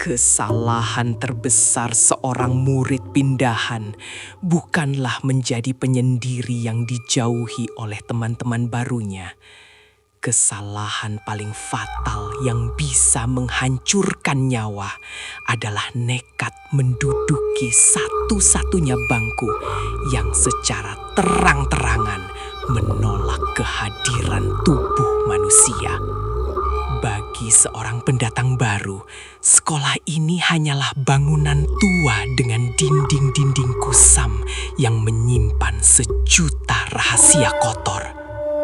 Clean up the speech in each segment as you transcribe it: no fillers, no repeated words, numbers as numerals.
Kesalahan terbesar seorang murid pindahan bukanlah menjadi penyendiri yang dijauhi oleh teman-teman barunya. Kesalahan paling fatal yang bisa menghancurkan nyawa adalah nekat menduduki satu-satunya bangku yang secara terang-terangan menolak kehadiran tubuh manusia. Bagi seorang pendatang baru, sekolah ini hanyalah bangunan tua dengan dinding-dinding kusam yang menyimpan sejuta rahasia kotor.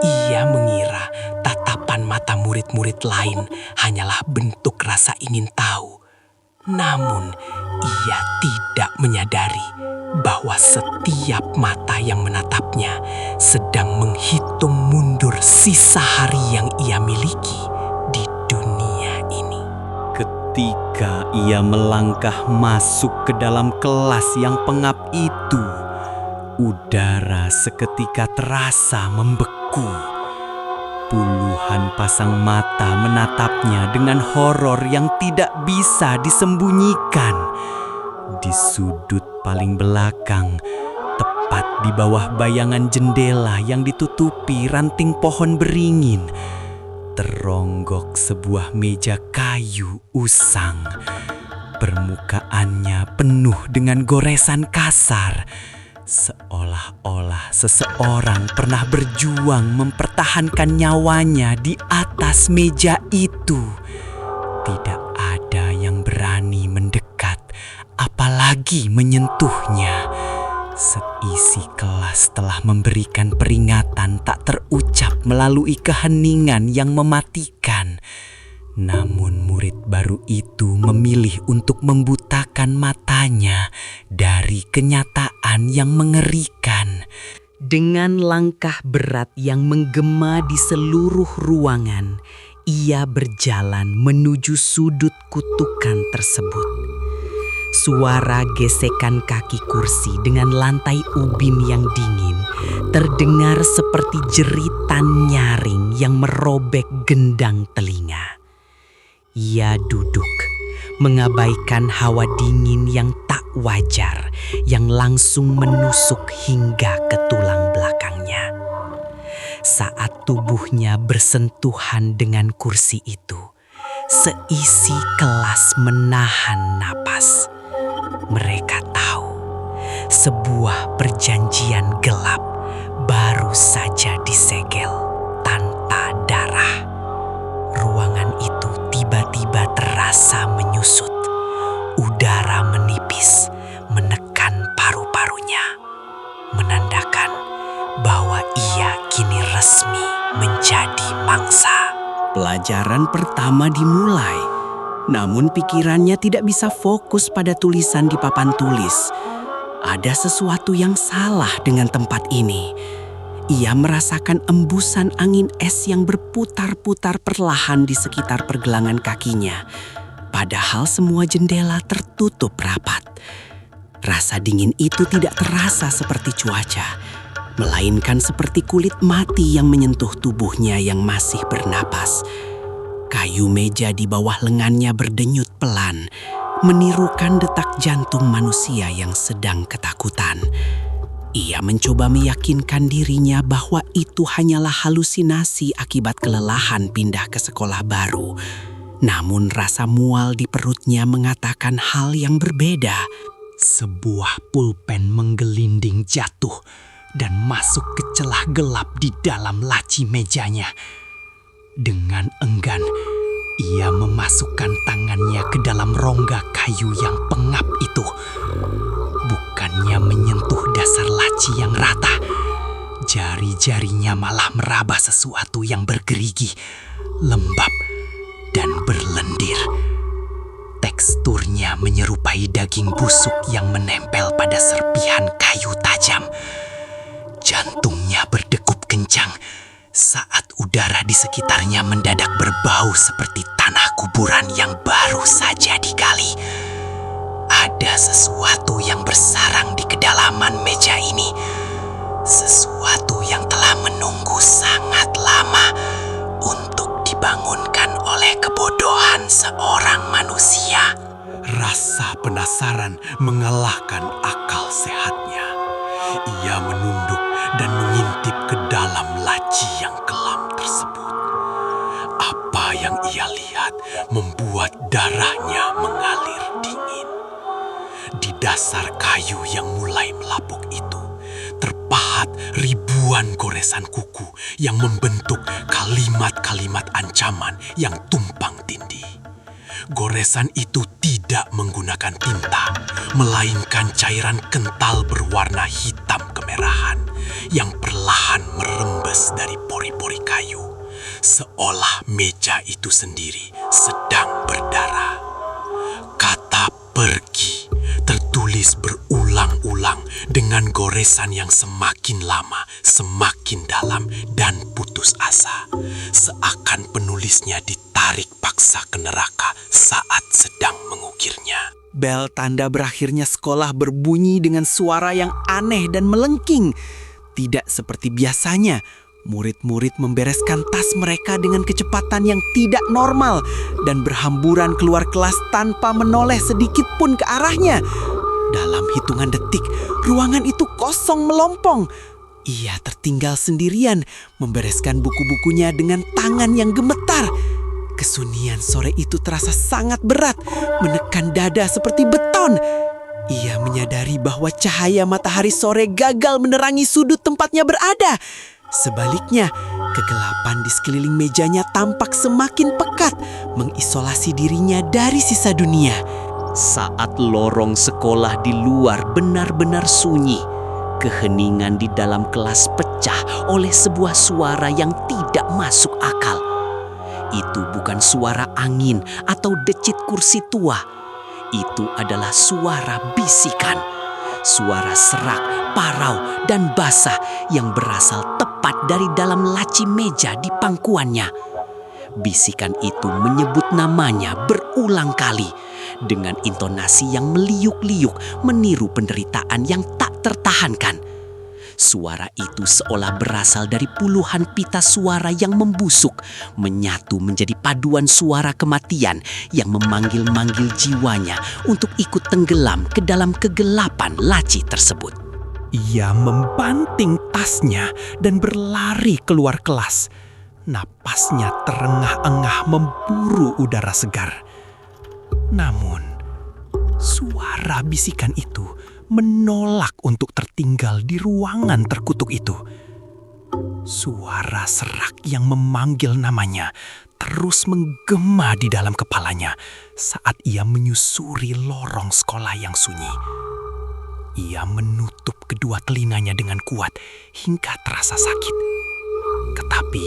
Ia mengira tatapan mata murid-murid lain hanyalah bentuk rasa ingin tahu. Namun, ia tidak menyadari bahwa setiap mata yang menatapnya sedang menghitung mundur sisa hari yang ia miliki di dunia ini. Ketika ia melangkah masuk ke dalam kelas yang pengap itu, udara seketika terasa membeku. Puluhan pasang mata menatapnya dengan horor yang tidak bisa disembunyikan. Di sudut paling belakang, tepat di bawah bayangan jendela yang ditutupi ranting pohon beringin, teronggok sebuah meja kayu usang. Permukaannya penuh dengan goresan kasar, seolah-olah seseorang pernah berjuang mempertahankan nyawanya di atas meja itu. Tidak ada yang berani mendekat, apalagi menyentuhnya. Seisi kelas telah memberikan peringatan tak terucap melalui keheningan yang mematikan. Namun murid baru itu memilih untuk membutakan matanya dari kenyataan yang mengerikan. Dengan langkah berat yang menggema di seluruh ruangan, ia berjalan menuju sudut kutukan tersebut. Suara gesekan kaki kursi dengan lantai ubin yang dingin terdengar seperti jeritan nyaring yang merobek gendang telinga. Ia duduk, mengabaikan hawa dingin yang tak wajar yang langsung menusuk hingga ke tulang belakangnya. Saat tubuhnya bersentuhan dengan kursi itu, seisi kelas menahan napas. Mereka tahu sebuah perjanjian gelap baru saja disegel tanpa darah. Ruangan itu tiba-tiba terasa menyusut. Udara menipis menekan paru-parunya, menandakan bahwa ia kini resmi menjadi mangsa. Pelajaran pertama dimulai. Namun pikirannya tidak bisa fokus pada tulisan di papan tulis. Ada sesuatu yang salah dengan tempat ini. Ia merasakan embusan angin es yang berputar-putar perlahan di sekitar pergelangan kakinya. Padahal semua jendela tertutup rapat. Rasa dingin itu tidak terasa seperti cuaca, melainkan seperti kulit mati yang menyentuh tubuhnya yang masih bernapas. Kayu meja di bawah lengannya berdenyut pelan, menirukan detak jantung manusia yang sedang ketakutan. Ia mencoba meyakinkan dirinya bahwa itu hanyalah halusinasi akibat kelelahan pindah ke sekolah baru. Namun rasa mual di perutnya mengatakan hal yang berbeda. Sebuah pulpen menggelinding jatuh dan masuk ke celah gelap di dalam laci mejanya. Dengan enggan, ia memasukkan tangannya ke dalam rongga kayu yang pengap itu. Bukannya menyentuh dasar laci yang rata, jari-jarinya malah meraba sesuatu yang bergerigi, lembab, dan berlendir. Teksturnya menyerupai daging busuk yang menempel pada serpihan kayu tajam. Jantungnya berdegup kencang saat udara di sekitarnya mendadak berbau seperti tanah kuburan yang baru saja digali. Ada sesuatu yang bersarang di kedalaman meja ini. Sesuatu yang telah menunggu sangat lama untuk dibangunkan oleh kebodohan seorang manusia. penasaran mengalahkan akal sehatnya. Ia menunduk dan mengintip ke dalam laci yang kelam tersebut. Apa yang ia lihat membuat darahnya mengalir dingin. Di dasar kayu yang mulai melapuk itu, terpahat ribuan goresan kuku yang membentuk kalimat-kalimat ancaman yang tumpang tindih. Goresan itu tidak menggunakan tinta, melainkan cairan kental berwarna hitam kemerahan yang perlahan merembes dari pori-pori kayu, seolah meja itu sendiri sedang berdarah. Kata pergi tertulis berulang-ulang dengan goresan yang semakin lama, semakin dalam dan putus asa. Seakan penulisnya ditarik paksa ke neraka saat sedang mengukirnya. Bel tanda berakhirnya sekolah berbunyi dengan suara yang aneh dan melengking. Tidak seperti biasanya, murid-murid membereskan tas mereka dengan kecepatan yang tidak normal dan berhamburan keluar kelas tanpa menoleh sedikit pun ke arahnya. Dalam hitungan detik, ruangan itu kosong melompong. Ia tertinggal sendirian, membereskan buku-bukunya dengan tangan yang gemetar. Kesunyian sore itu terasa sangat berat, menekan dada seperti beton. Ia menyadari bahwa cahaya matahari sore gagal menerangi sudut tempatnya berada. Sebaliknya, kegelapan di sekeliling mejanya tampak semakin pekat, mengisolasi dirinya dari sisa dunia. Saat lorong sekolah di luar benar-benar sunyi, keheningan di dalam kelas pecah oleh sebuah suara yang tidak masuk akal. Itu bukan suara angin atau decit kursi tua. Itu adalah suara bisikan. Suara serak, parau, dan basah yang berasal tepat dari dalam laci meja di pangkuannya. Bisikan itu menyebut namanya berulang kali dengan intonasi yang meliuk-liuk meniru penderitaan yang tak tertahankan. Suara itu seolah berasal dari puluhan pita suara yang membusuk, menyatu menjadi paduan suara kematian yang memanggil-manggil jiwanya untuk ikut tenggelam ke dalam kegelapan laci tersebut. Ia membanting tasnya dan berlari keluar kelas. Napasnya terengah-engah memburu udara segar. Namun, suara bisikan itu menolak untuk tertinggal di ruangan terkutuk itu. Suara serak yang memanggil namanya terus menggema di dalam kepalanya saat ia menyusuri lorong sekolah yang sunyi. Ia menutup kedua telinganya dengan kuat hingga terasa sakit. Tetapi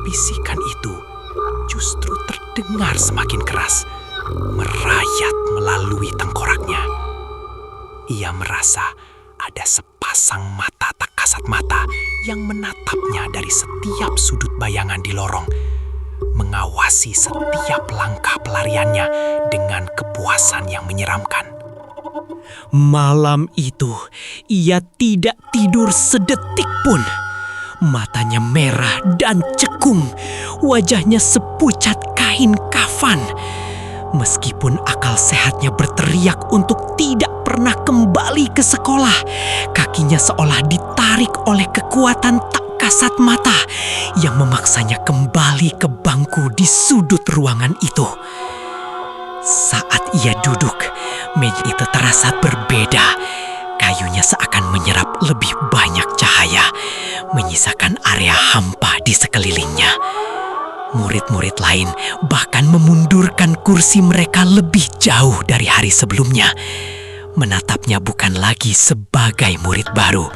bisikan itu justru terdengar semakin keras, merayat melalui tengkoraknya. Ia merasa ada sepasang mata tak kasat mata yang menatapnya dari setiap sudut bayangan di lorong, mengawasi setiap langkah pelariannya dengan kepuasan yang menyeramkan. Malam itu, ia tidak tidur sedetik pun. Matanya merah dan cekung, wajahnya sepucat kain kafan. Meskipun akal sehatnya berteriak untuk tidak pernah kembali ke sekolah, kakinya seolah ditarik oleh kekuatan tak kasat mata yang memaksanya kembali ke bangku di sudut ruangan itu. Saat ia duduk, meja itu terasa berbeda. Kayunya seakan menyerap lebih banyak cahaya, menyisakan area hampa di sekelilingnya. Murid-murid lain bahkan memundurkan kursi mereka lebih jauh dari hari sebelumnya. Menatapnya bukan lagi sebagai murid baru,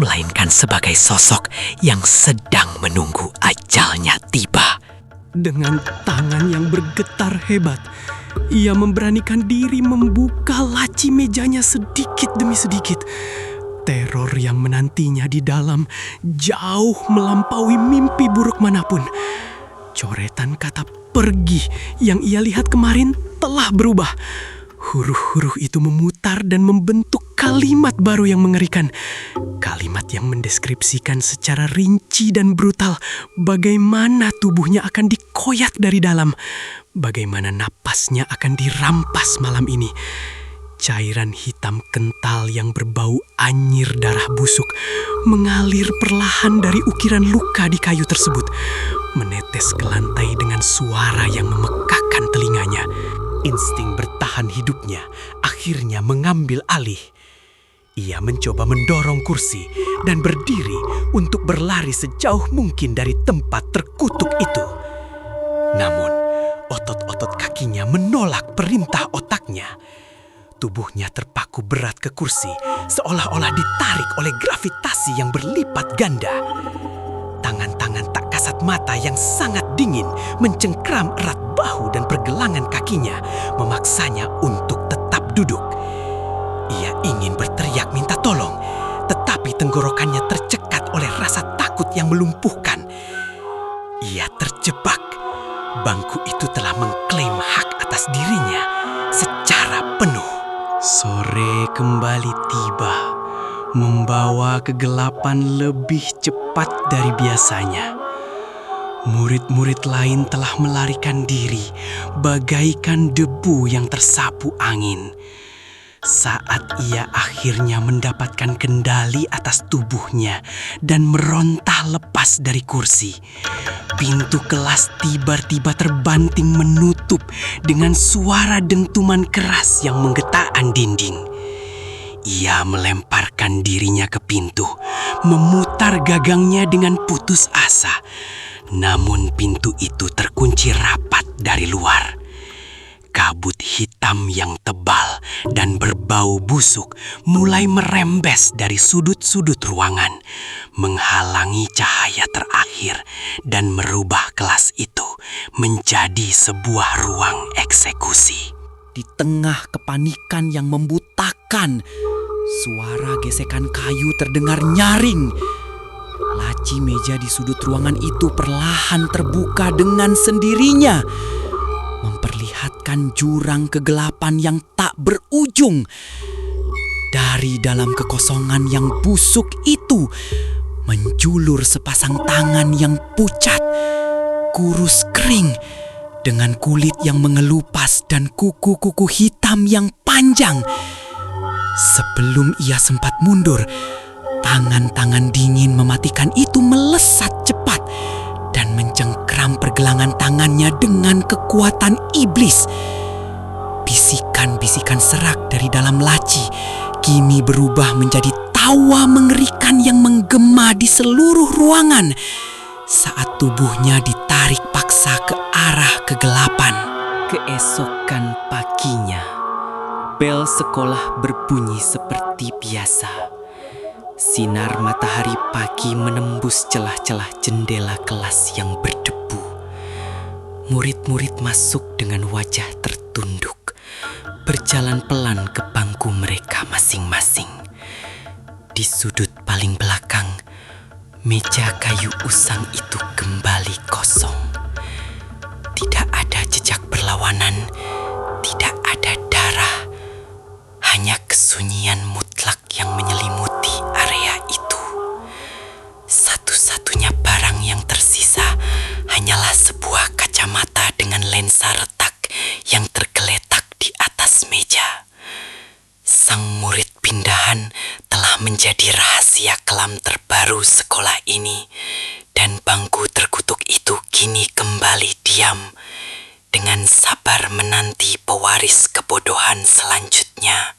melainkan sebagai sosok yang sedang menunggu ajalnya tiba. Dengan tangan yang bergetar hebat, ia memberanikan diri membuka laci mejanya sedikit demi sedikit. Teror yang menantinya di dalam jauh melampaui mimpi buruk manapun. Coretan kata pergi yang ia lihat kemarin telah berubah. Huruf-huruf itu memutar dan membentuk kalimat baru yang mengerikan. Kalimat yang mendeskripsikan secara rinci dan brutal bagaimana tubuhnya akan dikoyak dari dalam. Bagaimana napasnya akan dirampas malam ini. Cairan hitam kental yang berbau anyir darah busuk mengalir perlahan dari ukiran luka di kayu tersebut, menetes ke lantai dengan suara yang memekakkan telinganya. Insting bertahan hidupnya akhirnya mengambil alih. Ia mencoba mendorong kursi dan berdiri untuk berlari sejauh mungkin dari tempat terkutuk itu. Namun, otot-otot kakinya menolak perintah otaknya. Tubuhnya terpaku berat ke kursi, seolah-olah ditarik oleh gravitasi yang berlipat ganda. Tangan-tangan tak kasat mata yang sangat dingin mencengkram erat bahu dan pergelangan kakinya, memaksanya untuk tetap duduk. Ia ingin berteriak minta tolong, tetapi tenggorokannya tercekat oleh rasa takut yang melumpuhkan. Ia terjebak. Bangku itu telah mengklaim hak atas dirinya secara penuh. Sore kembali tiba, membawa kegelapan lebih cepat dari biasanya. Murid-murid lain telah melarikan diri, bagaikan debu yang tersapu angin. Saat ia akhirnya mendapatkan kendali atas tubuhnya dan merontah lepas dari kursi, pintu kelas tiba-tiba terbanting menutup dengan suara dentuman keras yang menggetarkan dinding. Ia melemparkan dirinya ke pintu, memutar gagangnya dengan putus asa. Namun pintu itu terkunci rapat dari luar. Kabut hitam yang tebal dan berbau busuk mulai merembes dari sudut-sudut ruangan, menghalangi cahaya terakhir dan merubah kelas itu menjadi sebuah ruang eksekusi. Di tengah kepanikan yang membutakan, suara gesekan kayu terdengar nyaring. Laci meja di sudut ruangan itu perlahan terbuka dengan sendirinya, memperlihatkan jurang kegelapan yang tak berujung. Dari dalam kekosongan yang busuk itu menjulur sepasang tangan yang pucat, kurus kering, dengan kulit yang mengelupas dan kuku-kuku hitam yang panjang. Sebelum ia sempat mundur, tangan-tangan dingin mematikan itu melesat cepat dan mencengkram pergelangan tangannya dengan kekuatan iblis. Bisikan-bisikan serak dari dalam laci kini berubah menjadi tawa mengerikan yang menggema di seluruh ruangan saat tubuhnya ditarik paksa ke arah kegelapan. Keesokan paginya, bel sekolah berbunyi seperti biasa. Sinar matahari pagi menembus celah-celah jendela kelas yang berdebu. Murid-murid masuk dengan wajah tertunduk, berjalan pelan ke bangku mereka masing-masing. Di sudut paling belakang, meja kayu usang itu kembali kosong. Tidak ada jejak perlawanan, tidak ada darah, hanya kesunyian mutlak yang menyelimuti area itu. Satu-satunya barang yang tersisa hanyalah sebuah kacamata dengan lensa retak yang tergeletak di atas meja. Sang murid pindahan telah menjadi rahasia kelam terbaru sekolah ini, dan bangku terkutuk itu kini kembali diam dengan sabar menanti pewaris kebodohan selanjutnya.